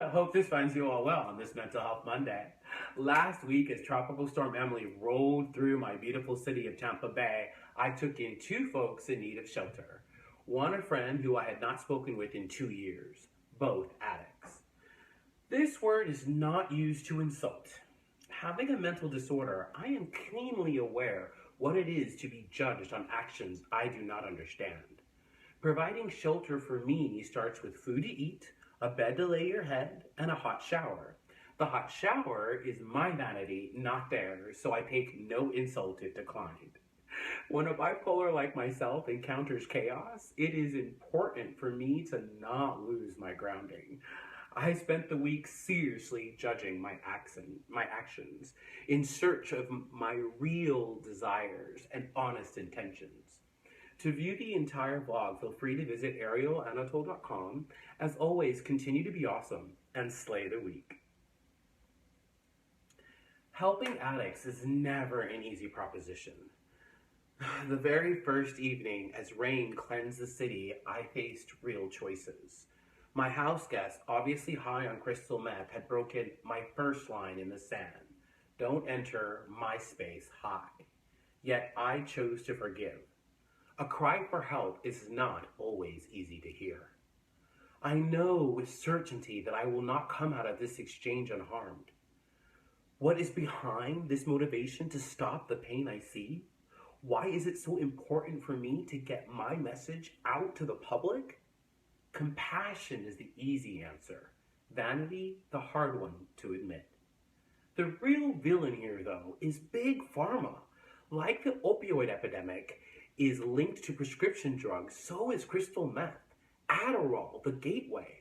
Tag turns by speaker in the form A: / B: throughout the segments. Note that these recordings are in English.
A: I hope this finds you all well on this Mental Health Monday. Last week, as Tropical Storm Emily rolled through my beautiful city of Tampa Bay, I took in two folks in need of shelter. One, a friend who I had not spoken with in 2 years, both addicts. This word is not used to insult. Having a mental disorder, I am keenly aware what it is to be judged on actions I do not understand. Providing shelter for me starts with food to eat, a bed to lay your head, and a hot shower. The hot shower is my vanity, not theirs, so I take no insult if declined. When a bipolar like myself encounters chaos, it is important for me to not lose my grounding. I spent the week seriously judging my actions in search of my real desires and honest intentions. To view the entire vlog, feel free to visit arielanatole.com. As always, continue to be awesome and slay the week. Helping addicts is never an easy proposition. The very first evening, as rain cleansed the city, I faced real choices. My house guest, obviously high on crystal meth, had broken my first line in the sand. Don't enter my space high. Yet I chose to forgive. A cry for help is not always easy to hear. I know with certainty that I will not come out of this exchange unharmed. What is behind this motivation to stop the pain I see? Why is it so important for me to get my message out to the public? Compassion is the easy answer. Vanity, the hard one to admit. The real villain here, though, is Big Pharma. Like the opioid epidemic is linked to prescription drugs, so is crystal meth, Adderall, the gateway,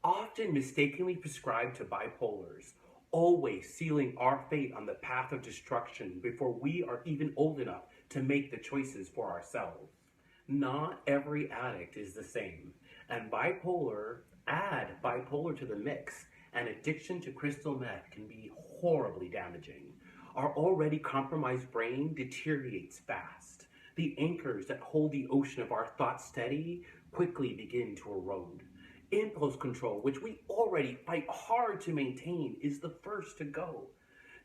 A: often mistakenly prescribed to bipolars, always sealing our fate on the path of destruction before we are even old enough to make the choices for ourselves. Not every addict is the same, and add bipolar to the mix, and addiction to crystal meth can be horribly damaging. Our already compromised brain deteriorates fast. The anchors that hold the ocean of our thoughts steady quickly begin to erode. Impulse control, which we already fight hard to maintain, is the first to go.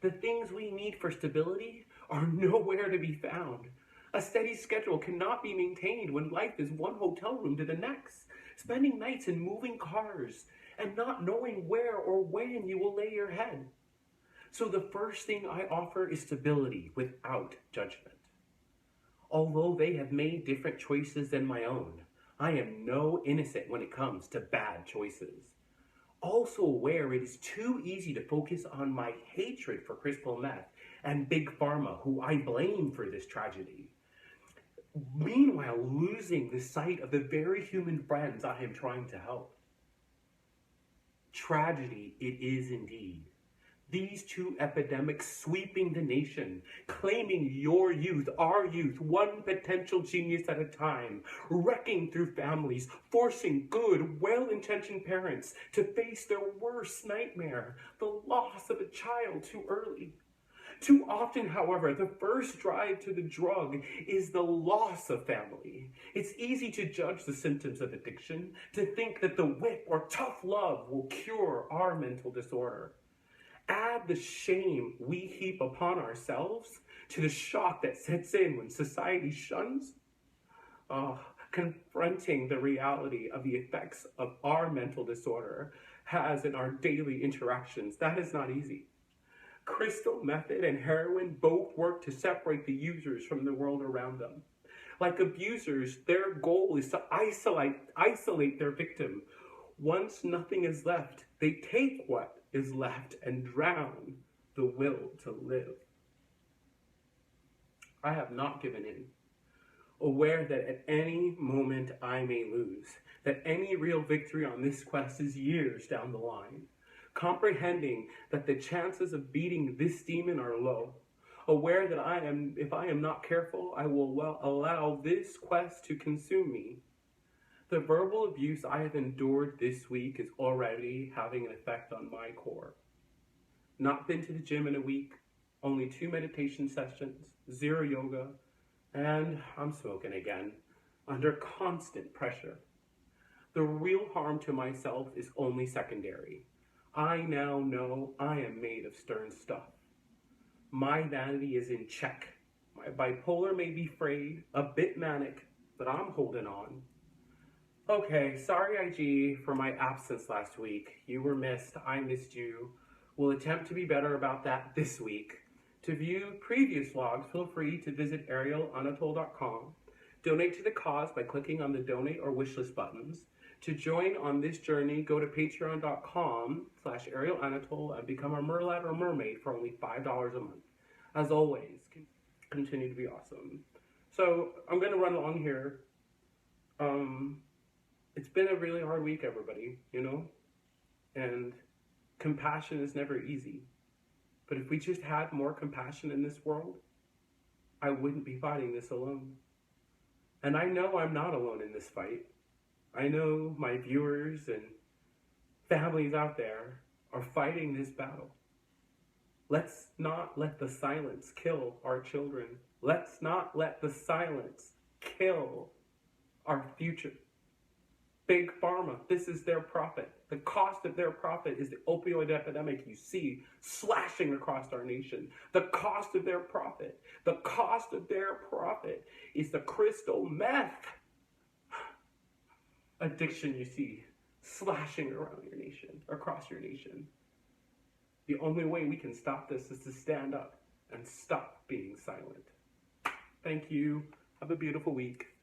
A: The things we need for stability are nowhere to be found. A steady schedule cannot be maintained when life is one hotel room to the next, spending nights in moving cars, and not knowing where or when you will lay your head. So the first thing I offer is stability without judgment. Although they have made different choices than my own, I am no innocent when it comes to bad choices. Also aware it is too easy to focus on my hatred for crystal meth and Big Pharma, who I blame for this tragedy. Meanwhile, losing the sight of the very human friends I am trying to help. Tragedy it is indeed. These two epidemics sweeping the nation, claiming your youth, our youth, one potential genius at a time, wrecking through families, forcing good, well-intentioned parents to face their worst nightmare, the loss of a child too early. Too often, however, the first drive to the drug is the loss of family. It's easy to judge the symptoms of addiction, to think that the whip or tough love will cure our mental disorder. Add the shame we heap upon ourselves to the shock that sets in when society shuns. Confronting the reality of the effects of our mental disorder has in our daily interactions, that is not easy. Crystal method and heroin both work to separate the users from the world around them. Like abusers, their goal is to isolate their victim. Once nothing is left, they take what is left and drown the will to live. I have not given in, aware that at any moment I may lose, that any real victory on this quest is years down the line, comprehending that the chances of beating this demon are low, aware that if I am not careful, I will allow this quest to consume me. The verbal abuse I have endured this week is already having an effect on my core. Not been to the gym in a week, only 2 meditation sessions, 0 yoga, and I'm smoking again, under constant pressure. The real harm to myself is only secondary. I now know I am made of stern stuff. My vanity is in check. My bipolar may be frayed, a bit manic, but I'm holding on. Okay, sorry IG for my absence last week. You were missed, I missed you. We'll attempt to be better about that this week. To view previous vlogs, feel free to visit arialanatole.com. Donate to the cause by clicking on the donate or wishlist buttons. To join on this journey, go to patreon.com/arialanatole and become a merlad or mermaid for only $5 a month. As always, continue to be awesome. So I'm going to run along here. It's been a really hard week, everybody, you know? And compassion is never easy. But if we just had more compassion in this world, I wouldn't be fighting this alone. And I know I'm not alone in this fight. I know my viewers and families out there are fighting this battle. Let's not let the silence kill our children. Let's not let the silence kill our future. Big Pharma, this is their profit. The cost of their profit is the opioid epidemic you see slashing across our nation. The cost of their profit is the crystal meth addiction you see slashing around your nation, across your nation. The only way we can stop this is to stand up and stop being silent. Thank you. Have a beautiful week.